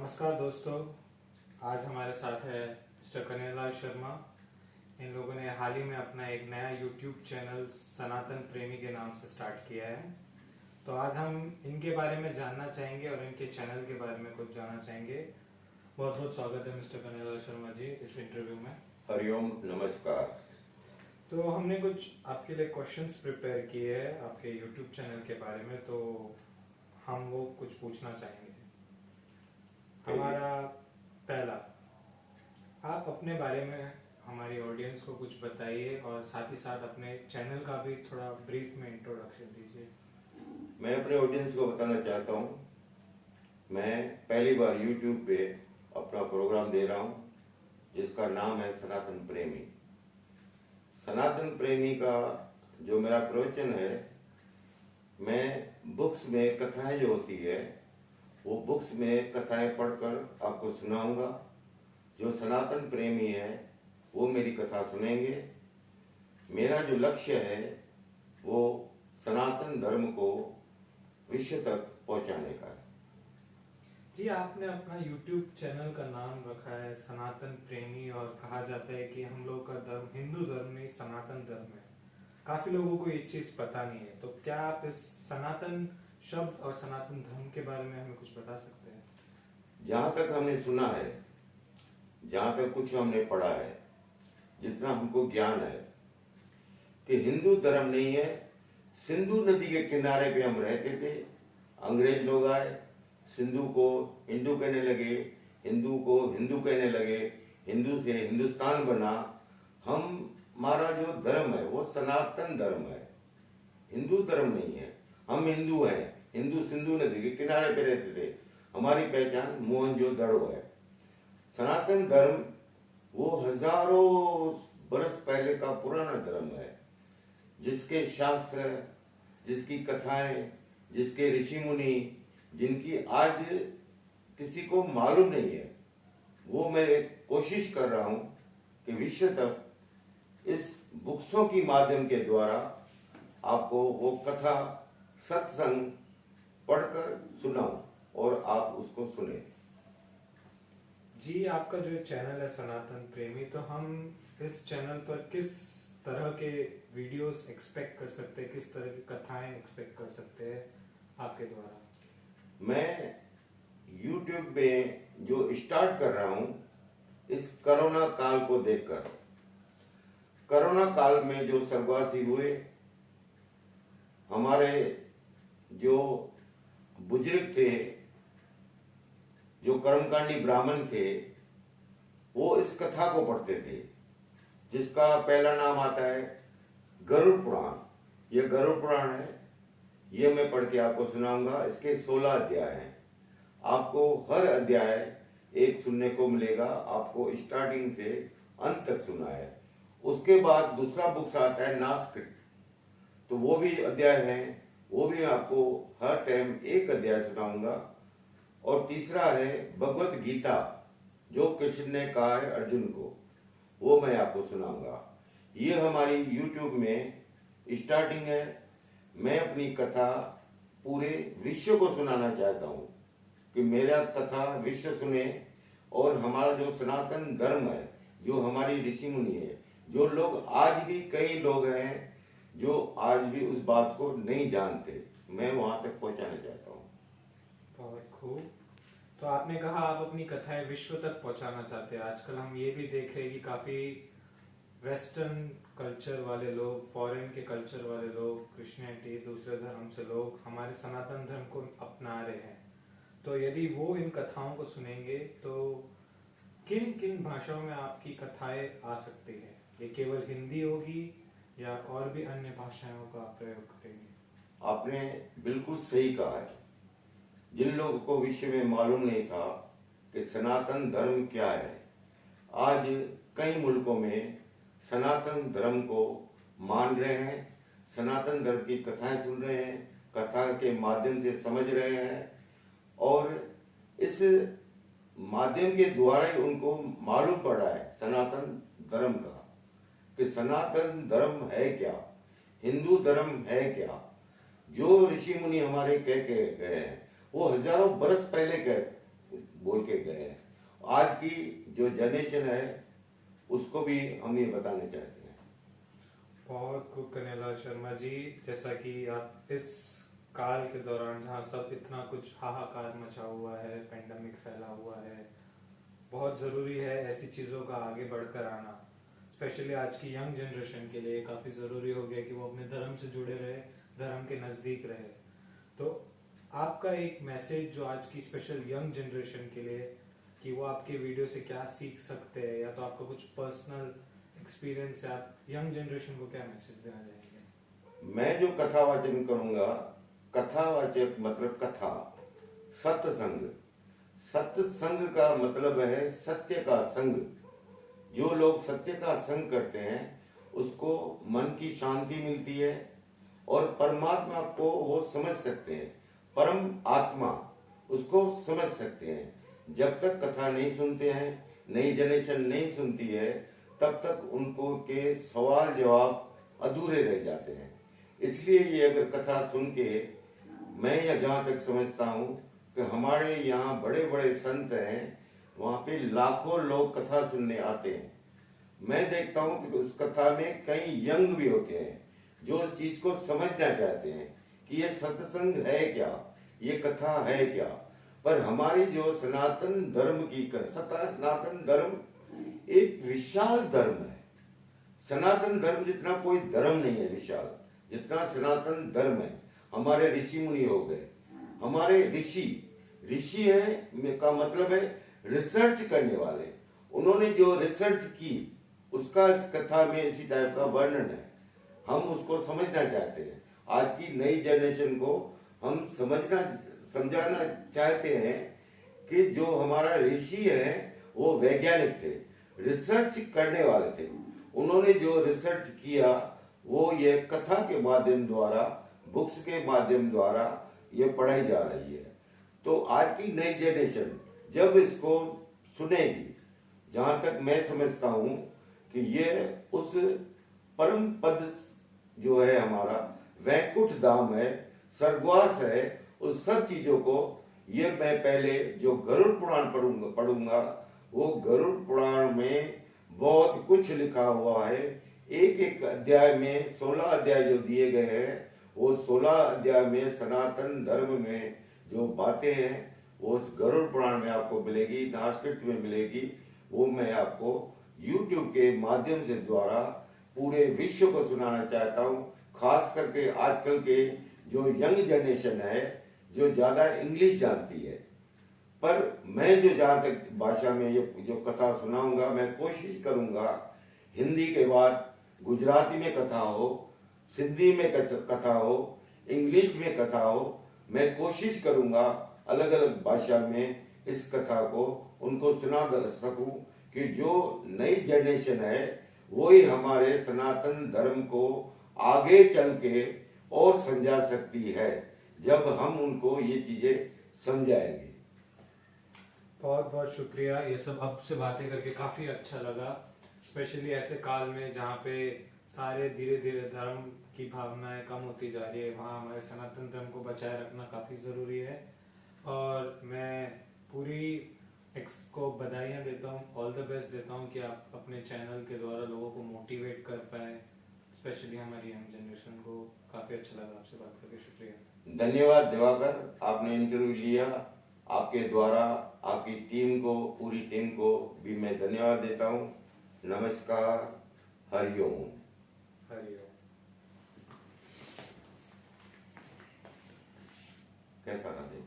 नमस्कार दोस्तों, आज हमारे साथ है मिस्टर कन्हैयालाल शर्मा। इन लोगों ने हाल ही में अपना एक नया YouTube चैनल सनातन प्रेमी के नाम से स्टार्ट किया है। तो आज हम इनके बारे में जानना चाहेंगे और इनके चैनल के बारे में कुछ जानना चाहेंगे। बहुत बहुत स्वागत है मिस्टर कन्हैयालाल शर्मा जी इस इंटरव्यू में। हरिओम, नमस्कार। तो हमने कुछ आपके लिए क्वेश्चंस प्रिपेयर किए हैं आपके YouTube चैनल के बारे में, तो हम वो कुछ पूछना चाहेंगे। हमारा पहला, आप अपने बारे में हमारी ऑडियंस को कुछ बताइए और साथ ही साथ अपने चैनल का भी थोड़ा ब्रीफ में इंट्रोडक्शन दीजिए। मैं अपने ऑडियंस को बताना चाहता हूँ, मैं पहली बार YouTube पे अपना प्रोग्राम दे रहा हूँ जिसका नाम है सनातन प्रेमी। सनातन प्रेमी का जो मेरा प्रवचन है, मैं बुक्स में कथाएं जो होती है वो बुक्स में कथाएं पढ़कर आपको सुनाऊंगा। जो सनातन प्रेमी है वो मेरी कथा सुनेंगे। मेरा जो लक्ष्य है वो सनातन धर्म को विश्व तक पहुंचाने का है। जी, आपने अपना YouTube चैनल का नाम रखा है सनातन प्रेमी और कहा जाता है कि हम लोग का धर्म हिंदू धर्म नहीं सनातन धर्म है। काफी लोगों को ये चीज पता नहीं है, तो क्या आप इस सनातन शब्द और सनातन धर्म के बारे में हमें कुछ बता सकते हैं? जहाँ तक हमने सुना है, जहाँ तक कुछ हमने पढ़ा है, जितना हमको ज्ञान है कि हिंदू धर्म नहीं है। सिंधु नदी के किनारे पे हम रहते थे, अंग्रेज लोग आए, सिंधु को हिंदू कहने लगे, हिंदू को हिंदू कहने लगे, हिंदू से हिंदुस्तान बना। हमारा जो धर्म है वो सनातन धर्म है, हिंदू धर्म नहीं है। हम हिंदू हैं, हिंदू सिंधु नदी के किनारे पे रहते थे। हमारी पहचान मोहनजोदड़ो है। सनातन धर्म वो हजारों बरस पहले का पुराना धर्म है, जिसके शास्त्र, जिसकी कथाएं, जिसके ऋषि मुनि, जिनकी आज किसी को मालूम नहीं है, वो मैं कोशिश कर रहा हूं कि विश्व तक इस बुक्सों की माध्यम के द्वारा आपको वो कथा सत्संग पढ़कर सुनाऊं और आप उसको सुने। जी, आपका जो चैनल है सनातन प्रेमी, तो हम इस चैनल पर किस तरह के वीडियोस एक्सपेक्ट कर सकते हैं, किस तरह की कथाएं एक्सपेक्ट कर सकते हैं आपके द्वारा? मैं YouTube पे जो स्टार्ट कर रहा हूं इस कोरोना काल को देखकर। कोरोना काल में जो स्वर्गवासी हुए, हमारे जो बुजुर्ग थे, जो कर्मकांडी ब्राह्मण थे, वो इस कथा को पढ़ते थे, जिसका पहला नाम आता है गरुड़ पुराण। ये गरुड़ पुराण है, ये मैं पढ़ के आपको सुनाऊंगा। इसके 16 अध्याय हैं। आपको हर अध्याय एक सुनने को मिलेगा, आपको स्टार्टिंग से अंत तक सुना है। उसके बाद दूसरा बुक्स आता है नास्कृत, तो वो भी अध्याय हैं, वो भी मैं आपको हर टाइम एक अध्याय सुनाऊंगा। और तीसरा है भगवत गीता, जो कृष्ण ने कहा है अर्जुन को, वो मैं आपको सुनाऊंगा। ये हमारी YouTube में स्टार्टिंग है। मैं अपनी कथा पूरे विश्व को सुनाना चाहता हूँ कि मेरा कथा विश्व सुने। और हमारा जो सनातन धर्म है, जो हमारी ऋषि मुनि है, जो लोग आज भी कई लोग हैं जो आज भी उस बात को नहीं जानते, मैं वहां तक पहुंचाना चाहता हूँ। बहुत खूब। तो आपने कहा आप अपनी कथाएं विश्व तक पहुंचाना चाहते हैं। आजकल हम ये भी देख रहे हैं कि काफी वेस्टर्न कल्चर वाले लोग, फॉरेन के कल्चर वाले लोग, क्रिश्चियनिटी, दूसरे धर्म से लोग हमारे सनातन धर्म को अपना रहे हैं। तो यदि वो इन कथाओं को सुनेंगे तो किन किन भाषाओं में आपकी कथाएं आ सकती है? ये केवल हिंदी होगी या और भी अन्य भाषाओं का प्रयोग करेंगे? आपने बिल्कुल सही कहा है। जिन लोगों को विश्व में मालूम नहीं था कि सनातन धर्म क्या है, आज कई मुल्कों में सनातन धर्म को मान रहे हैं, सनातन धर्म की कथाएं सुन रहे हैं, कथा के माध्यम से समझ रहे हैं। और इस माध्यम के द्वारा ही उनको मालूम पड़ा है सनातन धर्म का, कि सनातन धर्म है क्या, हिंदू धर्म है क्या। जो ऋषि मुनि हमारे कह के गए हैं वो हजारों बरस पहले बोल के गए हैं। आज की जो जनरेशन है उसको भी हम ये बताना चाहते हैं। बहुत खूब कन्हैयालाल शर्मा जी, जैसा कि आप इस काल के दौरान जहाँ सब इतना कुछ हाहाकार मचा हुआ है, पेंडेमिक फैला हुआ है, बहुत ज़रूरी है ऐसी चीज़ों का आगे बढ़कर आना। स्पेशली आज की यंग जनरेशन के लिए काफ़ी ज़रूरी हो गया कि वो अपने धर्म से जुड़े रहे, धर्म के नज़दीक रहे। तो आपका एक मैसेज जो आज की स्पेशल यंग जनरेशन के लिए, कि वो आपके वीडियो से क्या सीख सकते हैं, या तो आपका कुछ पर्सनल एक्सपीरियंस है, आप यंग जनरेशन को क्या मैसेज देना चाहेंगे? मैं जो कथावाचन करूंगा, कथावाचक मतलब कथा, सत्संग। सत्संग का मतलब है सत्य का संग। जो लोग सत्य का संग करते हैं उसको मन की शांति मिलती है और परमात्मा को वो समझ सकते हैं, परम आत्मा उसको समझ सकते हैं। जब तक कथा नहीं सुनते हैं, नई जनरेशन नहीं सुनती है, तब तक उनको के सवाल जवाब अधूरे रह जाते हैं। इसलिए ये अगर कथा सुन के, मैं या जहाँ तक समझता हूँ कि हमारे यहाँ बड़े बड़े संत हैं, वहाँ पे लाखों लोग कथा सुनने आते हैं। मैं देखता हूँ कि उस कथा में कई यंग भी होते हैं जो उस चीज को समझना चाहते हैं कि ये सत्संग है क्या, ये कथा है क्या। पर हमारी जो सनातन धर्म की सनातन धर्म एक विशाल धर्म है। सनातन धर्म जितना कोई धर्म नहीं है विशाल, जितना सनातन धर्म है। हमारे ऋषि मुनि हो गए, हमारे ऋषि है का मतलब है रिसर्च करने वाले। उन्होंने जो रिसर्च की उसका इस कथा में इसी टाइप का वर्णन है। हम उसको समझना चाहते हैं। आज की नई जनरेशन को हम समझाना चाहते हैं कि जो हमारा ऋषि है वो वैज्ञानिक थे, रिसर्च करने वाले थे। उन्होंने जो रिसर्च किया वो ये कथा के माध्यम द्वारा, बुक्स के माध्यम द्वारा ये पढ़ाई जा रही है। तो आज की नई जनरेशन जब इसको सुनेगी, जहां तक मैं समझता हूं कि ये उस परम पद जो है हमारा वैकुंठ धाम है, स्वर्गवास है, उस सब चीजों को ये मैं पहले जो गरुड़ पुराण पढ़ूंगा वो गरुड़ पुराण में बहुत कुछ लिखा हुआ है। एक एक अध्याय में 16 अध्याय जो दिए गए हैं, वो 16 अध्याय में सनातन धर्म में जो बातें हैं वो उस गरुड़ पुराण में आपको मिलेगी, संस्कृत में मिलेगी। वो मैं आपको YouTube के माध्यम से द्वारा पूरे विश्व को सुनाना चाहता हूँ। खास करके आजकल के जो यंग जनरेशन है जो ज्यादा इंग्लिश जानती है, पर मैं जो जहाँ तक भाषा में ये जो कथा सुनाऊंगा, मैं कोशिश करूंगा हिंदी के बाद गुजराती में कथा हो, सिंधी में कथा हो, इंग्लिश में कथा हो। मैं कोशिश करूंगा अलग अलग भाषा में इस कथा को उनको सुना सकूं कि जो नई जनरेशन है वो ही हमारे सनातन धर्म को आगे चल के और समझा सकती है, जब हम उनको ये चीजें समझाएंगे। बहुत बहुत शुक्रिया। ये सब आपसे बातें करके काफी अच्छा लगा, स्पेशली ऐसे काल में जहाँ पे सारे धीरे धीरे धर्म की भावनाएं कम होती जा रही है, वहाँ हमारे सनातन धर्म को बचाए रखना काफी जरूरी है। और मैं पूरी एक्स को बधाइयाँ देता हूँ, ऑल द बेस्ट देता हूँ कि आप अपने चैनल के द्वारा लोगों को मोटिवेट कर पाए, स्पेशली हमारी यंग जनरेशन को। काफी अच्छा लगा आपसे बात करके, शुक्रिया। धन्यवाद दिवाकर, आपने इंटरव्यू लिया। आपके द्वारा आपकी टीम को, पूरी टीम को भी मैं धन्यवाद देता हूँ। नमस्कार, हरिओम। हरिओम। कैसा रहा?